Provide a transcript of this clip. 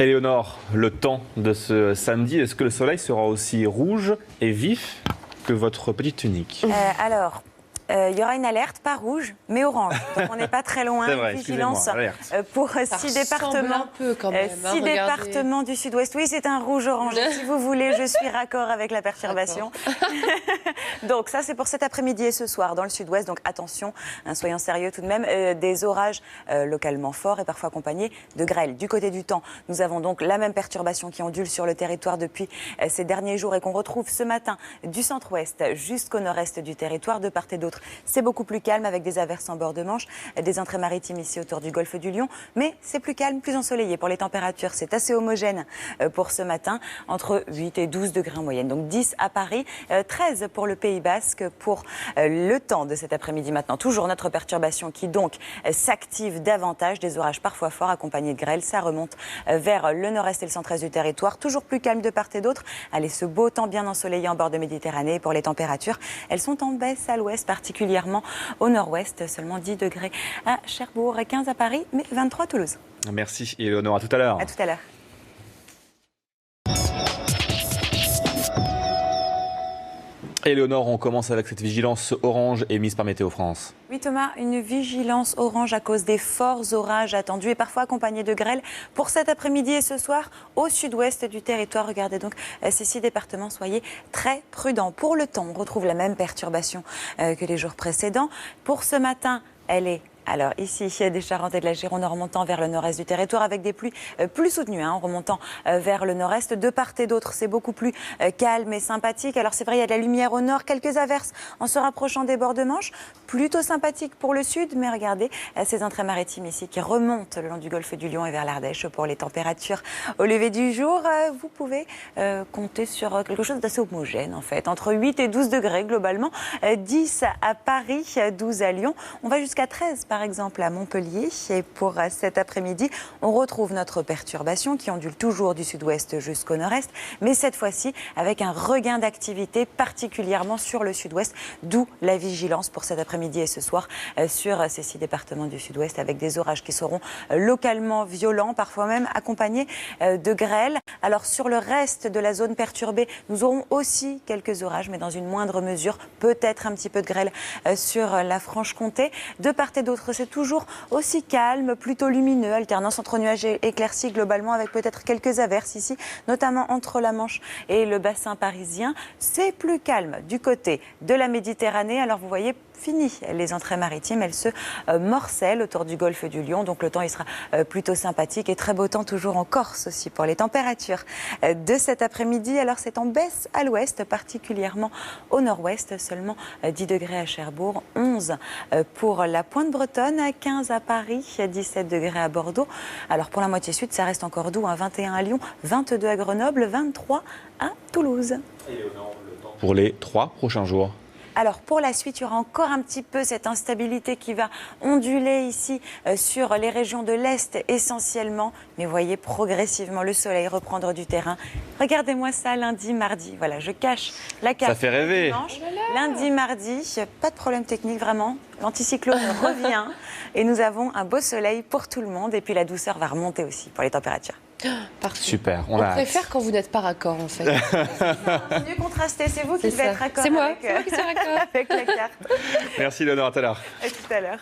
Éléonore, le temps de ce samedi, est-ce que le soleil sera aussi rouge et vif que votre petite tunique? Il y aura une alerte, pas rouge, mais orange. Donc on n'est pas très loin. C'est vrai, Vigilance excusez-moi, pour 6 départements. Un peu quand même, 6 départements du sud-ouest. Oui, c'est un rouge-orange. Si vous voulez, je suis raccord avec la perturbation. Donc ça, c'est pour cet après-midi et ce soir dans le sud-ouest. Donc attention, soyons sérieux tout de même. Des orages localement forts et parfois accompagnés de grêle. Du côté du temps, nous avons donc la même perturbation qui ondule sur le territoire depuis ces derniers jours et qu'on retrouve ce matin du centre-ouest jusqu'au nord-est du territoire, de part et d'autre. C'est beaucoup plus calme avec des averses en bord de Manche, des entrées maritimes ici autour du golfe du Lion, mais c'est plus calme, plus ensoleillé. Pour les températures, c'est assez homogène pour ce matin, entre 8 et 12 degrés en moyenne. Donc 10 à Paris, 13 pour le Pays Basque pour le temps de cet après-midi maintenant. Toujours notre perturbation qui donc s'active davantage, des orages parfois forts accompagnés de grêle. Ça remonte vers le nord-est et le centre-est du territoire, toujours plus calme de part et d'autre. Allez, ce beau temps bien ensoleillé en bord de Méditerranée. Pour les températures, elles sont en baisse à l'ouest, particulièrement au nord-ouest, seulement 10 degrés à Cherbourg, 15 à Paris, mais 23 à Toulouse. Merci Éléonore, à tout à l'heure. À tout à l'heure. Éléonore, on commence avec cette vigilance orange émise par Météo France. Oui Thomas, une vigilance orange à cause des forts orages attendus et parfois accompagnés de grêle pour cet après-midi et ce soir au sud-ouest du territoire. Regardez donc ces 6 départements, soyez très prudents. Pour le temps, on retrouve la même perturbation que les jours précédents. Pour ce matin, elle est ici, des Charentes et de la Gironde en remontant vers le nord-est du territoire avec des pluies plus soutenues en remontant vers le nord-est. De part et d'autre, c'est beaucoup plus calme et sympathique. Alors c'est vrai, il y a de la lumière au nord, quelques averses en se rapprochant des bords de Manche. Plutôt sympathique pour le sud, mais regardez ces entrées maritimes ici qui remontent le long du golfe du Lion et vers l'Ardèche. Pour les températures au lever du jour, vous pouvez compter sur quelque chose d'assez homogène en fait. Entre 8 et 12 degrés globalement, 10 à Paris, 12 à Lyon. On va jusqu'à 13 par exemple à Montpellier. Et pour cet après-midi, on retrouve notre perturbation qui ondule toujours du sud-ouest jusqu'au nord-est, mais cette fois-ci avec un regain d'activité particulièrement sur le sud-ouest, d'où la vigilance pour cet après-midi et ce soir sur ces 6 départements du sud-ouest avec des orages qui seront localement violents, parfois même accompagnés de grêle. Alors sur le reste de la zone perturbée, nous aurons aussi quelques orages, mais dans une moindre mesure, peut-être un petit peu de grêle sur la Franche-Comté. De part et d'autre, c'est toujours aussi calme, plutôt lumineux, alternance entre nuages et éclaircies globalement avec peut-être quelques averses ici, notamment entre la Manche et le bassin parisien. C'est plus calme du côté de la Méditerranée. Alors vous voyez, fini les entrées maritimes, elles se morcellent autour du golfe du Lion, donc le temps il sera plutôt sympathique et très beau temps toujours en Corse aussi pour les températures de cet après-midi. Alors c'est en baisse à l'ouest, particulièrement au nord-ouest, seulement 10 degrés à Cherbourg, 11 pour la Pointe-Bretonne, 15 à Paris, 17 degrés à Bordeaux. Alors pour la moitié sud, ça reste encore doux, 21 à Lyon, 22 à Grenoble, 23 à Toulouse. Pour les 3 prochains jours. Alors pour la suite, il y aura encore un petit peu cette instabilité qui va onduler ici sur les régions de l'Est essentiellement. Mais voyez progressivement le soleil reprendre du terrain. Regardez-moi ça lundi, mardi. Voilà, je cache la carte. Ça fait rêver. Dimanche, lundi, mardi, pas de problème technique vraiment. L'anticyclone revient et nous avons un beau soleil pour tout le monde. Et puis la douceur va remonter aussi pour les températures. Parfait. Super, on préfère quand vous n'êtes pas raccord en fait. C'est mieux contrasté, c'est vous qui devez être raccord. C'est moi qui suis raccord avec la carte. Merci Éléonore, à tout à l'heure. À tout à l'heure.